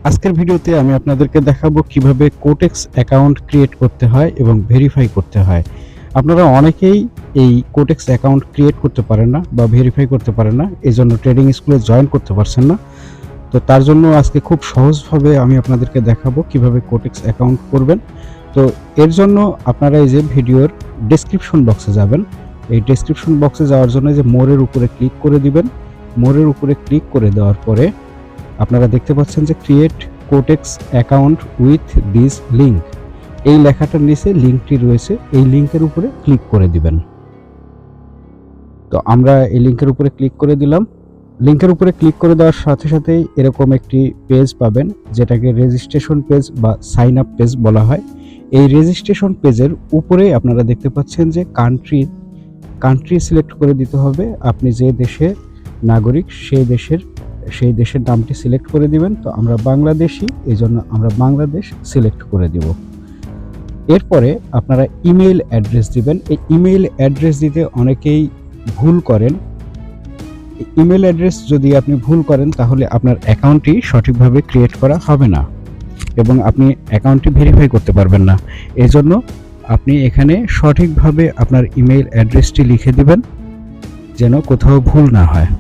আজকের ভিডিওতে আমি আপনাদেরকে দেখাবো কিভাবে কোটেক্স অ্যাকাউন্ট ক্রিয়েট করতে হয় এবং ভেরিফাই করতে হয়। আপনারা অনেকেই এই কোটেক্স অ্যাকাউন্ট ক্রিয়েট করতে পারেন না বা ভেরিফাই করতে পারেন না, এজন্য ট্রেডিং স্কুলে জয়েন করতে পারছেন না। তো তার জন্য আজকে খুব সহজভাবে আমি আপনাদেরকে দেখাবো কিভাবে কোটেক্স অ্যাকাউন্ট করবেন। তো এর জন্য আপনারা এই যে ভিডিওর ডেসক্রিপশন বক্সে যাবেন। এই ডেসক্রিপশন বক্সে যাওয়ার জন্য যে মোরের উপরে ক্লিক করে দিবেন। মোরের উপরে ক্লিক করে দেওয়ার পরে আপনারা দেখতে পাচ্ছেন যে create Quotex account with this link, এই লেখাটার নিচে লিঙ্কটি রয়েছে, এই লিঙ্কের উপরে ক্লিক করে দিবেন। তো আমরা এই লিঙ্কের উপরে ক্লিক করে দিলাম। লিঙ্কের উপরে ক্লিক করে দেওয়ার সাথে সাথেই এরকম একটি পেজ পাবেন, যেটাকে রেজিস্ট্রেশন পেজ বা সাইন আপ পেজ বলা হয়। এই রেজিস্ট্রেশন পেজের উপরে আপনারা দেখতে পাচ্ছেন যে কান্ট্রি সিলেক্ট করে দিতে হবে। আপনি যে দেশে নাগরিক সেই দেশের নামটি সিলেক্ট করে দিবেন। তো আমরা বাংলাদেশি, এই জন্য আমরা বাংলাদেশ সিলেক্ট করে দিব। এরপরে আপনারা ইমেইল অ্যাড্রেস দিবেন। এই ইমেইল অ্যাড্রেস দিতে অনেকেই ভুল করেন। ইমেল অ্যাড্রেস যদি আপনি ভুল করেন তাহলে আপনার অ্যাকাউন্টটি সঠিকভাবে ক্রিয়েট করা হবে না এবং আপনি অ্যাকাউন্টটি ভেরিফাই করতে পারবেন না। এজন্য আপনি এখানে সঠিকভাবে আপনার ইমেইল অ্যাড্রেসটি লিখে দিবেন যেন কোথাও ভুল না হয়।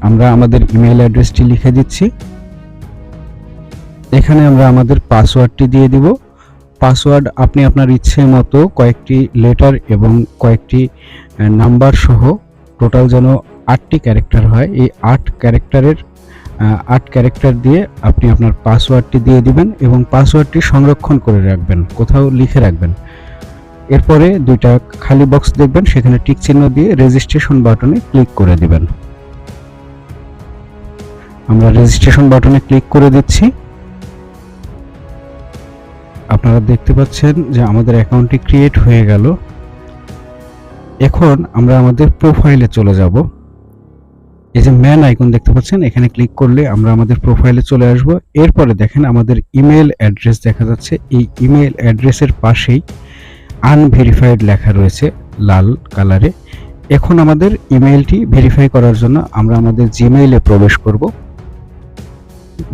আমরা আমাদের ইমেইল অ্যাড্রেসটি লিখে দিচ্ছি। এখানে আমরা আমাদের পাসওয়ার্ডটি দিয়ে দিব। পাসওয়ার্ড আপনি আপনার ইচ্ছে মতো কয়েকটি লেটার এবং কয়েকটি নাম্বার সহ টোটাল যেন 8টি ক্যারেক্টার হয়। এই 8 ক্যারেক্টার দিয়ে আপনি আপনার পাসওয়ার্ডটি দিয়ে দিবেন এবং পাসওয়ার্ডটি সংরক্ষণ করে রাখবেন, কোথাও লিখে রাখবেন। এরপরে দুইটা খালি বক্স দেখবেন, সেখানে টিক চিহ্ন দিয়ে রেজিস্ট্রেশন বাটনে ক্লিক করে দিবেন। আমরা রেজিস্ট্রেশন বাটনে ক্লিক করে দিচ্ছি। আপনারা দেখতে পাচ্ছেন যে আমাদের অ্যাকাউন্টটি ক্রিয়েট হয়ে গেল। এখন আমরা আমাদের প্রোফাইলে চলে যাব। এই যে ম্যান আইকন দেখতে পাচ্ছেন, এখানে ক্লিক করলে আমরা আমাদের প্রোফাইলে চলে আসব। এরপরে দেখেন আমাদের ইমেল অ্যাড্রেস দেখা যাচ্ছে। এই ইমেল অ্যাড্রেসের পাশেই আনভেরিফাইড লেখা রয়েছে লাল কালারে। এখন আমাদের ইমেইলটি ভেরিফাই করার জন্য আমরা আমাদের জিমেইলে প্রবেশ করব।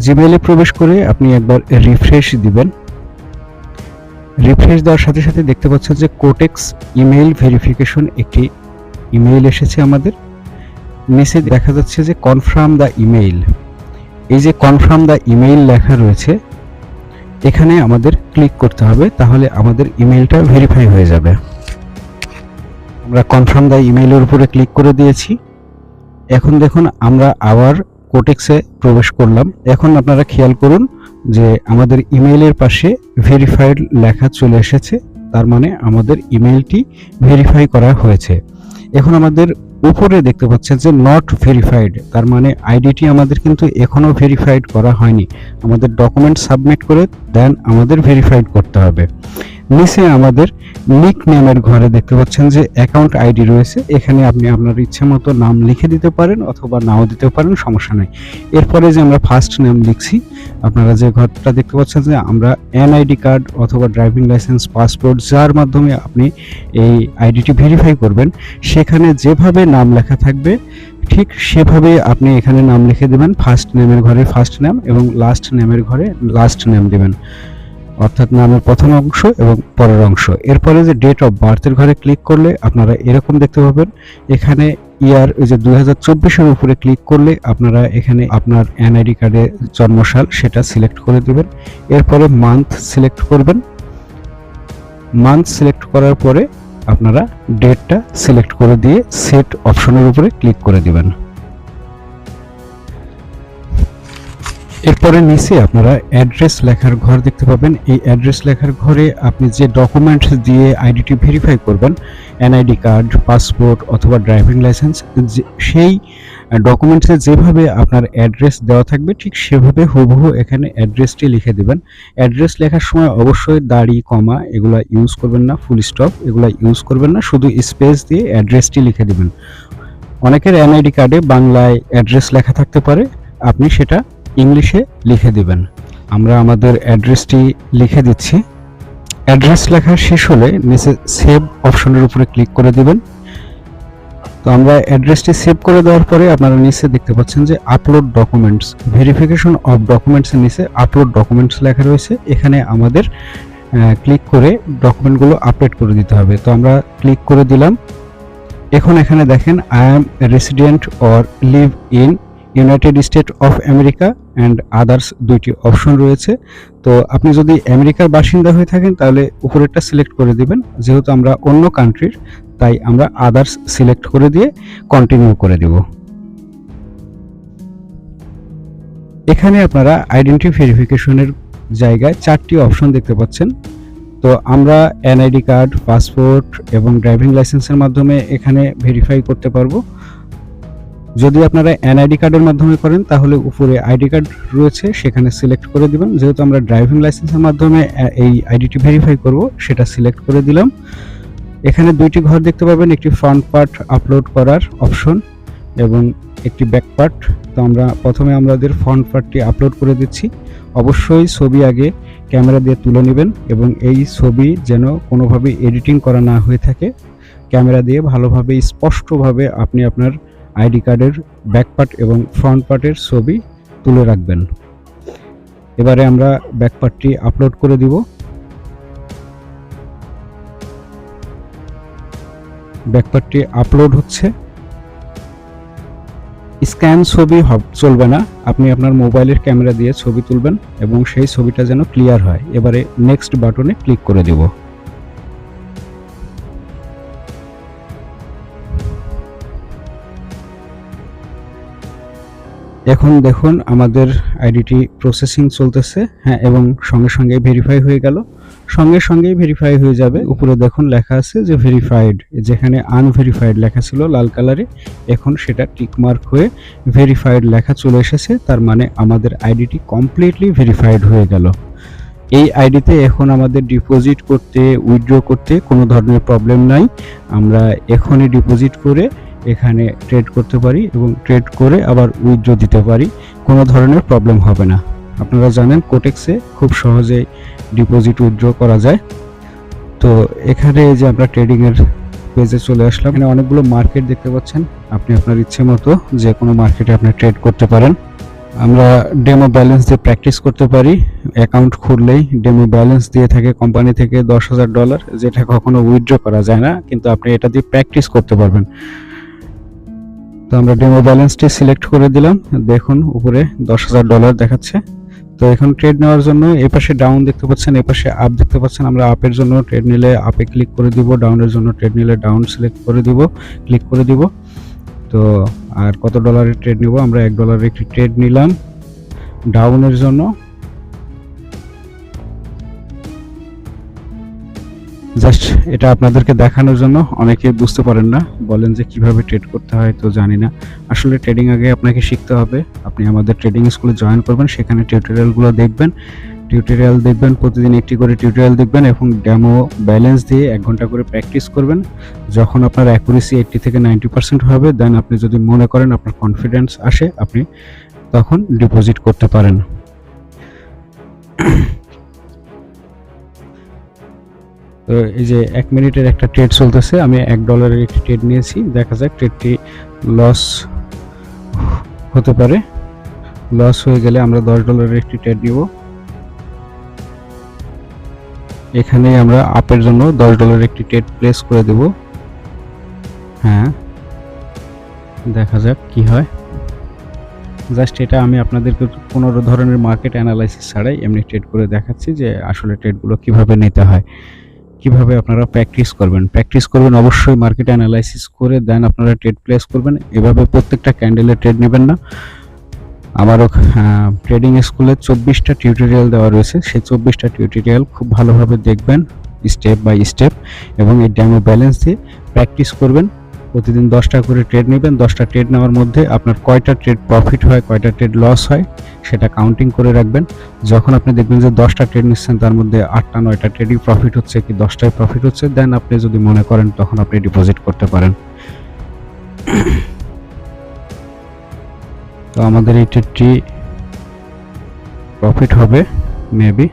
জিমেইলে প্রবেশ করে আপনি একবার রিফ্রেশ দিবেন। রিফ্রেশ দেওয়ার সাথে সাথে দেখতে পাচ্ছেন যে কোটেক্স ইমেইল ভেরিফিকেশন একটি ইমেইল এসেছে আমাদের। নিচে দেখা যাচ্ছে যে কনফার্ম দ্য ইমেইল। এই যে কনফার্ম দ্য ইমেইল লেখা রয়েছে, এখানে আমাদের ক্লিক করতে হবে, তাহলে আমাদের ইমেইলটা ভেরিফাই হয়ে যাবে। আমরা কনফার্ম দ্য ইমেইলের উপরে ক্লিক করে দিয়েছি। এখন দেখুন আমরা আবার কোটেক্সে প্রবেশ করলাম। এখন আপনারা খেয়াল করুন যে আমাদের ইমেইলের পাশে ভেরিফাইড লেখা চলে এসেছে, তার মানে আমাদের ইমেইলটি ভেরিফাই করা হয়েছে। এখন আমাদের উপরে দেখতে পাচ্ছেন যে নট ভেরিফাইড, তার মানে আইডিটি আমাদের কিন্তু এখনো ভেরিফাইড করা হয়নি। আমাদের ডকুমেন্ট সাবমিট করে দেন আমাদের ভেরিফাইড করতে হবে। নিচে আমাদের নিক নেমের ঘরে দেখতে পাচ্ছেন যে অ্যাকাউন্ট আইডি রয়েছে। এখানে আপনি আপনার ইচ্ছে মতো নাম লিখে দিতে পারেন অথবা নাও দিতে পারেন, সমস্যা নেই। এরপরে যে আমরা ফার্স্ট নেম লিখছি, আপনারা যে ঘরটা দেখতে পাচ্ছেন যে আমরা এনআইডি কার্ড অথবা ড্রাইভিং লাইসেন্স, পাসপোর্ট, যার মাধ্যমে আপনি এই আইডিটি ভেরিফাই করবেন, সেখানে যেভাবে নাম লেখা থাকবে ঠিক সেভাবে আপনি এখানে নাম লিখে দেবেন। ফার্স্ট নেমের ঘরে ফার্স্ট নেম এবং লাস্ট নেমের ঘরে লাস্ট নেম দেবেন, অর্থাৎ নামের প্রথম অংশ এবং পরের অংশ। এরপরে যে ডেট অফ বার্থের ঘরে ক্লিক করলে আপনারা এরকম দেখতে পাবেন। এখানে ইয়ার ওই যে 2024-এর উপরে ক্লিক করলে আপনারা এখানে আপনার এনআইডি কার্ডের জন্মসাল সেটা সিলেক্ট করে দেবেন। এরপরে মান্থ সিলেক্ট করবেন। মান্থ সিলেক্ট করার পরে আপনারা ডেটটা সিলেক্ট করে দিয়ে সেট অপশনের উপরে ক্লিক করে দিবেন। এরপরে নিচে আপনারা অ্যাড্রেস লেখার ঘর দেখতে পাবেন। এই অ্যাড্রেস লেখার ঘরে আপনি যে ডকুমেন্টস দিয়ে আইডিটি ভেরিফাই করবেন, এনআইডি কার্ড, পাসপোর্ট অথবা ড্রাইভিং লাইসেন্স, সেই ডকুমেন্টসে যেভাবে আপনার অ্যাড্রেস দেওয়া থাকবে ঠিক সেভাবে হুবহু এখানে অ্যাড্রেসটি লিখে দিবেন। অ্যাড্রেস লেখার সময় অবশ্যই দাড়ি, কমা এগুলা ইউজ করবেন না, ফুল স্টপ এগুলা ইউজ করবেন না, শুধু স্পেস দিয়ে অ্যাড্রেসটি লিখে দিবেন। অনেকের এনআইডি কার্ডে বাংলায় অ্যাড্রেস লেখা থাকতে পারে, আপনি সেটা ইংলিশে লিখে দিবেন। আমরা আমাদের অ্যাড্রেসটি লিখে দিচ্ছি। অ্যাড্রেস লেখা শেষ হলে নিচে সেভ অপশনের উপরে ক্লিক করে দিবেন। তো আমরা অ্যাড্রেসটি সেভ করে দেওয়ার পরে আপনারা নিচে দেখতে পাচ্ছেন যে আপলোড ডকুমেন্টস, ভেরিফিকেশন অফ ডকুমেন্টসের নিচে আপলোড ডকুমেন্টস লেখা রয়েছে। এখানে আমাদের ক্লিক করে ডকুমেন্টগুলো আপলোড করে দিতে হবে। তো আমরা ক্লিক করে দিলাম। এখন এখানে দেখেন I am resident or live in United state of America and others দুইটি অপশন রয়েছে। তো আপনি যদি আমেরিকার বাসিন্দা হয়ে থাকেন তাহলে উপরেরটা সিলেক্ট করে দিবেন। যেহেতু আমরা অন্য কান্ট্রির, তাই আমরা আদার্স সিলেক্ট করে দিয়ে কন্টিনিউ করে দেব। এখানে আপনারা আইডেন্টি ভেরিফিকেশনের জায়গায় 4টি অপশন দেখতে পাচ্ছেন। তো আমরা এনআইডি কার্ড, পাসপোর্ট এবং ড্রাইভিং লাইসেন্সের মাধ্যমে এখানে ভেরিফাই করতে পারবো। যদি আপনারা এনআইডি কার্ডের মাধ্যমে করেন তাহলে উপরে আইডি কার্ড রয়েছে, সেখানে সিলেক্ট করে দিবেন। যেহেতু আমরা ড্রাইভিং লাইসেন্সের মাধ্যমে এই আইডিটি ভেরিফাই করব, সেটা সিলেক্ট করে দিলাম। এখানে 2টি ঘর দেখতে পাবেন, একটি ফ্রন্ট পার্ট আপলোড করার অপশন এবং একটি ব্যাক পার্ট। তো আমরা প্রথমে আমাদের ফ্রন্ট পার্টটি আপলোড করে দিচ্ছি। অবশ্যই ছবি আগে ক্যামেরা দিয়ে তুলে নেবেন এবং এই ছবি যেন কোনোভাবে এডিটিং করা না হয়ে থাকে। ক্যামেরা দিয়ে ভালোভাবে স্পষ্টভাবে আপনি আপনার আইডি কার্ডের ব্যাক পার্ট এবং ফ্রন্ট পার্টের ছবি তুলে রাখবেন। এবারে আমরা ব্যাক পার্টটি আপলোড করে দিব। ব্যাক পার্টটি আপলোড হচ্ছে। স্ক্যান ছবি চলবে না, আপনি আপনার মোবাইলের ক্যামেরা দিয়ে ছবি তুলবেন এবং সেই ছবিটা যেন ক্লিয়ার হয়। এবারে নেক্সট বাটনে ক্লিক করে দেব। এখন দেখুন আমাদের আইডিটি প্রসেসিং চলতেছে, হ্যাঁ, এবং সঙ্গে সঙ্গে ভেরিফাই হয়ে গেল। সঙ্গে সঙ্গেই ভেরিফাই হয়ে যাবে। উপরে দেখুন লেখা আছে যে ভেরিফাইড, যেখানে আনভেরিফাইড লেখা ছিল লাল কালারে, এখন সেটা টিকমার্ক হয়ে ভেরিফাইড লেখা চলে এসেছে। তার মানে আমাদের আইডিটি কমপ্লিটলি ভেরিফাইড হয়ে গেল। এই আইডিতে এখন আমাদের ডিপোজিট করতে, উইথড্র করতে কোনো ধরনের প্রবলেম নাই। আমরা এখনই ডিপোজিট করে এখানে ট্রেড করতে পারি এবং ট্রেড করে আবার উইথড্র দিতে পারি, কোনো ধরনের প্রবলেম হবে না। আপনারা জানেন কোটেক্সে খুব সহজেই ডিপোজিট উইথড্র করা যায়। তো এখানে যে আমরা ট্রেডিং এর পেজে চলে আসলাম। এখানে অনেকগুলো মার্কেট দেখতে পাচ্ছেন, আপনি আপনার ইচ্ছে মতো যে কোনো মার্কেটে আপনি ট্রেড করতে পারেন। আমরা ডেমো ব্যালেন্স দিয়ে প্র্যাকটিস করতে পারি। অ্যাকাউন্ট খুললেই ডেমো ব্যালেন্স দিয়ে থাকে কোম্পানি থেকে $10,000, যেটা কখনো উইথড্র করা যায় না, কিন্তু আপনি এটা দিয়ে প্র্যাকটিস করতে পারবেন। তো আমরা ডেমো ব্যালেন্সটি সিলেক্ট করে দিলাম। দেখুন উপরে $10,000 দেখাচ্ছে। তো এখন ট্রেড নেওয়ার জন্য এপাশে ডাউন দেখতে পাচ্ছেন, এপাশে আপ দেখতে পাচ্ছেন। আমরা আপের জন্য ট্রেড নিলে আপে ক্লিক করে দিব, ডাউনের জন্য ট্রেড নিলে ডাউন সিলেক্ট করে দিব, ক্লিক করে দিব। তো আর কত ডলারের ট্রেড নিব, আমরা $1 একটি ট্রেড নিলাম ডাউনের জন্য। জাস্ট এটা আপনাদেরকে দেখানোর জন্য। অনেকে বুঝতে পারেন না, বলেন যে কিভাবে ট্রেড করতে হয়, তো জানি না। আসলে ট্রেডিং আগে আপনাকে শিখতে হবে। আপনি আমাদের ট্রেডিং স্কুলে জয়েন করবেন, সেখানে টিউটোরিয়ালগুলো দেখবেন। প্রতিদিন একটি করে টিউটোরিয়াল দেখবেন এবং ডেমো ব্যালেন্স দিয়ে 1 ঘন্টা করে প্র্যাকটিস করবেন। যখন আপনার অ্যাকুরেসি 80 থেকে 90% হবে, দেন আপনি যদি মনে করেন আপনার কনফিডেন্স আসে, আপনি তখন ডিপোজিট করতে পারেন। তো এই যে 1 মিনিটের একটা ট্রেড চলতেছে, আমি $1 একটি ট্রেড নিয়েছি। দেখা যাক ট্রেডটি লস হতে পারে। লস হয়ে গেলে আমরা $10 একটি ট্রেড নিব। এখানে আমরা আপের জন্য $10 একটি ট্রেড প্লেস করে দেব। হ্যাঁ, দেখা যাক কি হয়। জাস্ট এটা আমি আপনাদেরকে কোনো ধরনের মার্কেট অ্যানালাইসিস ছাড়াই এমনি ট্রেড করে দেখাচ্ছি যে আসলে ট্রেডগুলো কিভাবে নিতে হয়, কিভাবে আপনারা প্র্যাকটিস করবেন। অবশ্যই মার্কেট অ্যানালাইসিস করে দেন আপনারা ট্রেড প্লেস করবেন। এভাবে প্রত্যেকটা ক্যান্ডেলে ট্রেড নেবেন না। আমারও ট্রেডিং স্কুলে 24টা টিউটোরিয়াল দেওয়া রয়েছে, সেই 24টা টিউটোরিয়াল খুব ভালোভাবে দেখবেন স্টেপ বাই স্টেপ এবং এই ডেমো ব্যালেন্স দিয়ে প্র্যাকটিস করবেন। প্রতিদিন 10টা করে ট্রেড নেবেন। 10টা ট্রেড নেওয়ার মধ্যে আপনার কয়টা ট্রেড প্রফিট হয়, কয়টা ট্রেড লস হয়, সেটা কাউন্টিং করে রাখবেন। যখন আপনি দেখবেন যে 10টা ট্রেড নিচ্ছেন, তার মধ্যে 8টা 9টা ট্রেডই প্রফিট হচ্ছে কি 10টাই প্রফিট হচ্ছে, দেন আপনি যদি মনে করেন তখন আপনি ডিপোজিট করতে পারেন। তো আমাদের এই ট্রেডটি প্রফিট হবে মেবি।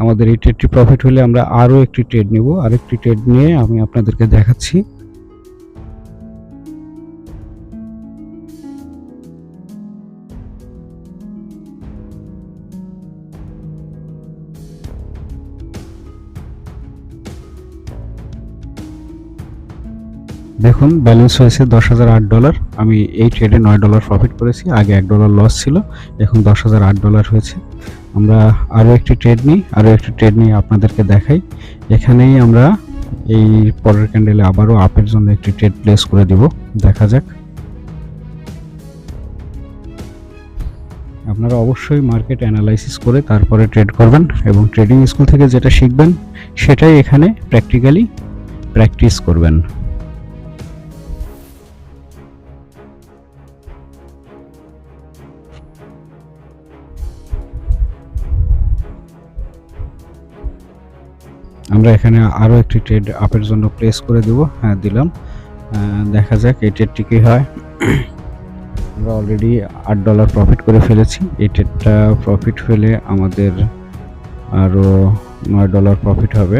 আমাদের এই ট্রেডটি প্রফিট হলে আমরা আরও একটি ট্রেড নেব। আরেকটি ট্রেড নিয়ে আমি আপনাদেরকে দেখাচ্ছি। দেখুন ব্যালেন্স হয়েছে $10,008। আমি এই ট্রেডে $9 প্রফিট করেছি, আগে $1 লস ছিল, এখন $10,008 হয়েছে। আমরা আরও একটি ট্রেড নিয়ে আপনাদেরকে দেখাই। এখানেই আমরা এই পরের ক্যান্ডেলে আবারও আপের জন্য একটি ট্রেড প্লেস করে দিব, দেখা যাক। আপনারা অবশ্যই মার্কেট অ্যানালাইসিস করে তারপরে ট্রেড করবেন এবং ট্রেডিং স্কুল থেকে যেটা শিখবেন সেটাই এখানে প্র্যাকটিক্যালি প্র্যাকটিস করবেন। আমরা এখানে আরও একটি ট্রেড আপের জন্য প্লেস করে দেব। হ্যাঁ, দিলাম। দেখা যাক এই ট্রেডটি কী হয়। আমরা অলরেডি $8 প্রফিট করে ফেলেছি। এই ট্রেডটা প্রফিট হলে আমাদের আরও $9 প্রফিট হবে।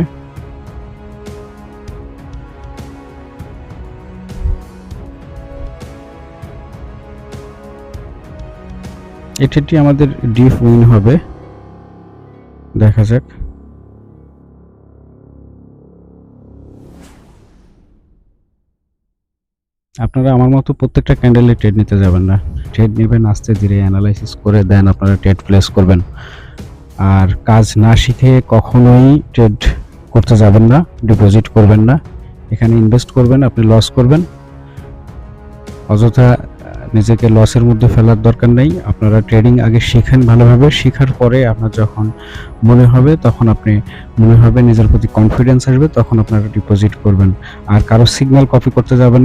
এই ট্রেডটি আমাদের ডিপ উইন হবে, দেখা যাক। আপনারা আমার মতো প্রত্যেকটা ক্যান্ডেলে ট্রেড নিতে যাবেন না, ট্রেড নেবেন আস্তে ধীরে, অ্যানালাইসিস করে দেন আপনারা ট্রেড প্লেস করবেন। আর কাজ না শিখে কখনোই ট্রেড করতে যাবেন না, ডিপোজিট করবেন না। এখানে ইনভেস্ট করবেন, আপনি লস করবেন, অযথা নিজেকে লসের মধ্যে ফেলার দরকার নেই। আপনারা ট্রেডিং আগে শিখেন ভালোভাবে, শেখার পরে আপনার যখন মনে হবে নিজের প্রতি কনফিডেন্স আসবে, তখন আপনারা ডিপোজিট করবেন। আর কারো সিগন্যাল কপি করতে যাবেন।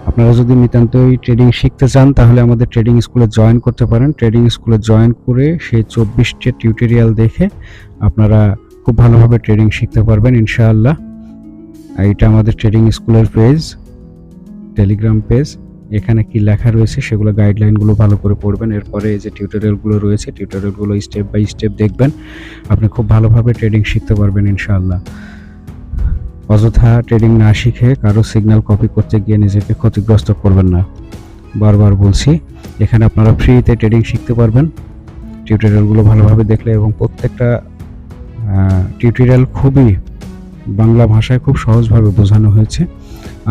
আপনারা যদি নিতান্তই ট্রেডিং শিখতে চান তাহলে আমাদের ট্রেডিং স্কুলে জয়েন করতে পারেন। ট্রেডিং স্কুলে জয়েন করে সেই 24টি টিউটোরিয়াল দেখে আপনারা খুব ভালোভাবে ট্রেডিং শিখতে পারবেন ইনশাআল্লাহ। এটা আমাদের ট্রেডিং স্কুলের পেজ, টেলিগ্রাম পেজ। এখানে কি লেখা রয়েছে সেগুলো গাইডলাইনগুলো ভালো করে পড়বেন। এরপরে এই যে টিউটোরিয়ালগুলো রয়েছে, টিউটোরিয়ালগুলো স্টেপ বাই স্টেপ দেখবেন, আপনি খুব ভালোভাবে ট্রেডিং শিখতে পারবেন ইনশাআল্লাহ। অযথা ট্রেডিং না শিখে কারো সিগন্যাল কপি করতে গিয়ে নিজেকে ক্ষতিগ্রস্ত করবেন না, বারবার বলছি। এখানে আপনারা ফ্রিতে ট্রেডিং শিখতে পারবেন টিউটোরিয়ালগুলো ভালোভাবে দেখলে, এবং প্রত্যেকটা টিউটোরিয়াল খুবই বাংলা ভাষায় খুব সহজভাবে বোঝানো হয়েছে।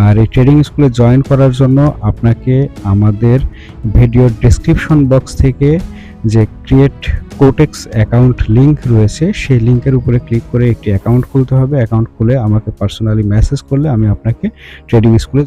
আর এই ট্রেডিং স্কুলে জয়েন করার জন্য আপনাকে আমাদের ভিডিওর ডেসক্রিপশন বক্স থেকে যে ক্রিয়েট কোটেক্স অ্যাকাউন্ট লিংক রয়েছে সেই লিংকের উপরে ক্লিক করে একটি অ্যাকাউন্ট খুলতে হবে। অ্যাকাউন্ট খুলে আমাকে পার্সোনালি মেসেজ করলে আমি আপনাকে ট্রেডিং স্কুলে